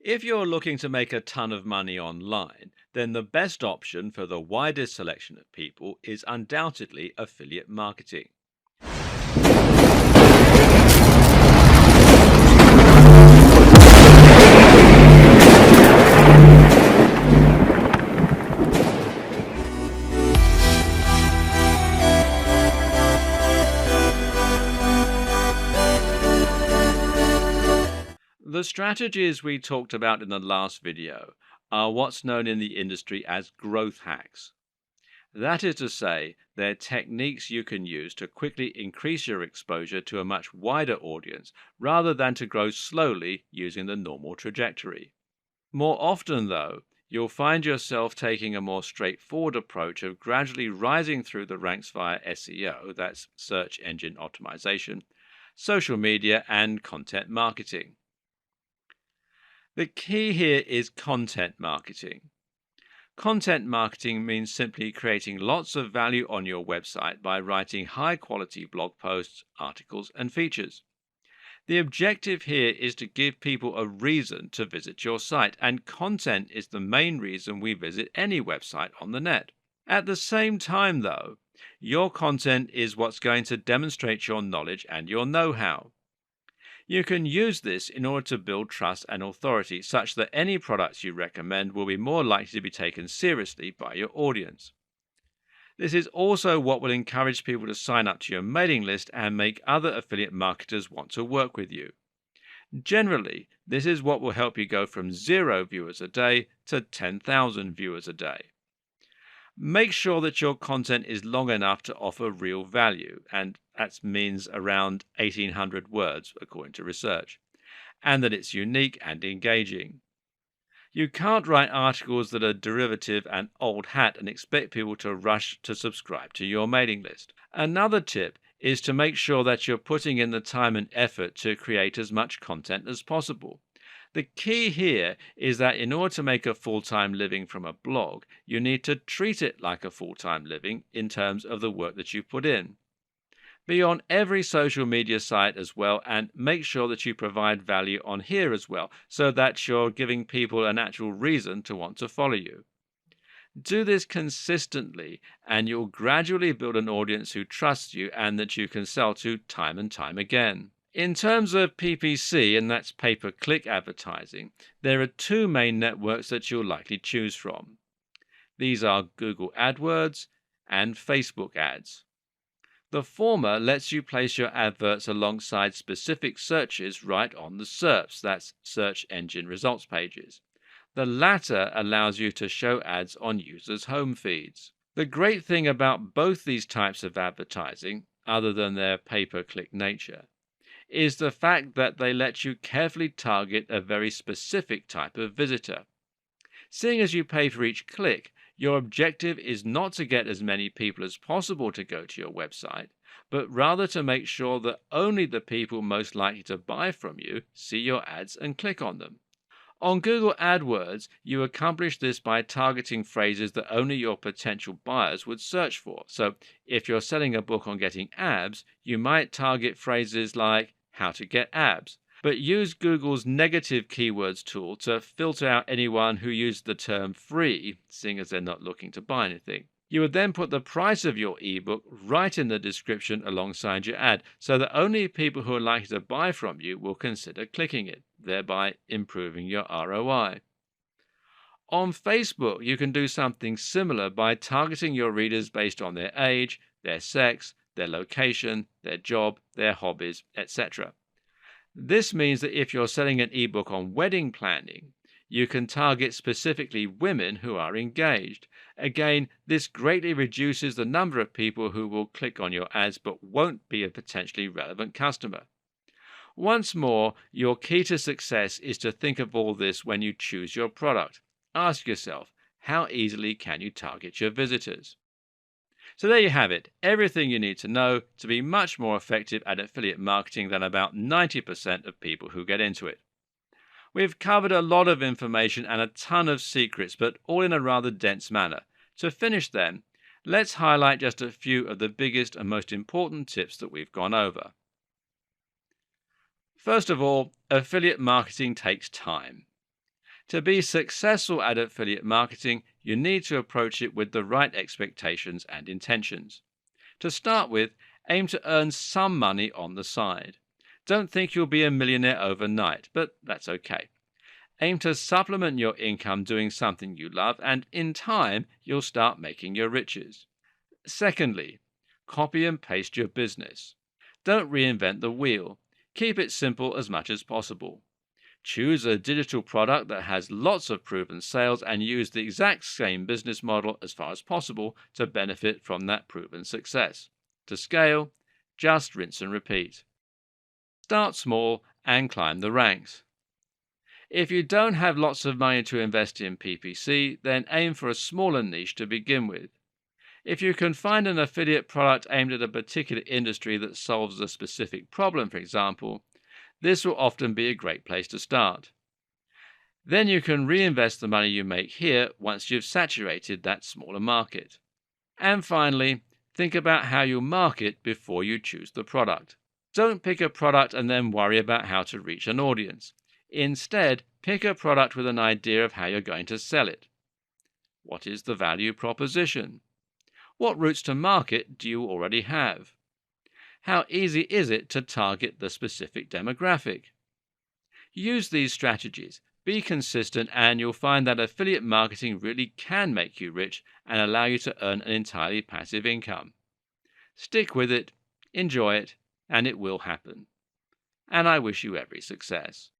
If you're looking to make a ton of money online, then the best option for the widest selection of people is undoubtedly affiliate marketing. The strategies we talked about in the last video are what's known in the industry as growth hacks. That is to say, they're techniques you can use to quickly increase your exposure to a much wider audience rather than to grow slowly using the normal trajectory. More often, though, you'll find yourself taking a more straightforward approach of gradually rising through the ranks via SEO, that's search engine optimization, social media, and content marketing. The key here is content marketing. Content marketing means simply creating lots of value on your website by writing high quality blog posts, articles, and features. The objective here is to give people a reason to visit your site, and content is the main reason we visit any website on the net. At the same time, though, your content is what's going to demonstrate your knowledge and your know how. You can use this in order to build trust and authority such that any products you recommend will be more likely to be taken seriously by your audience. This is also what will encourage people to sign up to your mailing list and make other affiliate marketers want to work with you. Generally, this is what will help you go from 0 viewers a day to 10,000 viewers a day. Make sure that your content is long enough to offer real value, and that means around 1,800 words according to research, and that it's unique and engaging. You can't write articles that are derivative and old hat and expect people to rush to subscribe to your mailing list. Another tip is to make sure that you're putting in the time and effort to create as much content as possible. The key here is that in order to make a full-time living from a blog, you need to treat it like a full-time living in terms of the work that you put in. Be on every social media site as well, and make sure that you provide value on here as well, so that you're giving people an actual reason to want to follow you. Do this consistently, and you'll gradually build an audience who trusts you and that you can sell to time and time again. In terms of PPC, and that's pay-per-click advertising, there are two main networks that you'll likely choose from. These are Google AdWords and Facebook ads. The former lets you place your adverts alongside specific searches right on the SERPs, that's search engine results pages. The latter allows you to show ads on users' home feeds. The great thing about both these types of advertising, other than their pay-per-click nature, is the fact that they let you carefully target a very specific type of visitor. Seeing as you pay for each click, your objective is not to get as many people as possible to go to your website, but rather to make sure that only the people most likely to buy from you see your ads and click on them. On Google AdWords, you accomplish this by targeting phrases that only your potential buyers would search for. So if you're selling a book on getting abs, you might target phrases like how to get abs, but use Google's negative keywords tool to filter out anyone who used the term free, seeing as they're not looking to buy anything. You would then put the price of your ebook right in the description alongside your ad, so that only people who are likely to buy from you will consider clicking it, thereby improving your ROI. On Facebook, you can do something similar by targeting your readers based on their age, their sex, their location, their job, their hobbies, etc. This means that if you're selling an ebook on wedding planning, you can target specifically women who are engaged. Again, this greatly reduces the number of people who will click on your ads but won't be a potentially relevant customer. Once more, your key to success is to think of all this when you choose your product. Ask yourself, how easily can you target your visitors? So there you have it, everything you need to know to be much more effective at affiliate marketing than about 90% of people who get into it. We've covered a lot of information and a ton of secrets, but all in a rather dense manner. To finish then, let's highlight just a few of the biggest and most important tips that we've gone over. First of all, affiliate marketing takes time. To be successful at affiliate marketing, you need to approach it with the right expectations and intentions. To start with, aim to earn some money on the side. Don't think you'll be a millionaire overnight, but that's okay. Aim to supplement your income doing something you love, and in time, you'll start making your riches. Secondly, copy and paste your business. Don't reinvent the wheel. Keep it simple as much as possible. Choose a digital product that has lots of proven sales and use the exact same business model as far as possible to benefit from that proven success. To scale, just rinse and repeat. Start small and climb the ranks. If you don't have lots of money to invest in PPC, then aim for a smaller niche to begin with. If you can find an affiliate product aimed at a particular industry that solves a specific problem, for example, this will often be a great place to start. Then you can reinvest the money you make here once you've saturated that smaller market. And finally, think about how you market before you choose the product. Don't pick a product and then worry about how to reach an audience. Instead, pick a product with an idea of how you're going to sell it. What is the value proposition? What routes to market do you already have? How easy is it to target the specific demographic? Use these strategies, be consistent, and you'll find that affiliate marketing really can make you rich and allow you to earn an entirely passive income. Stick with it, enjoy it, and it will happen. And I wish you every success.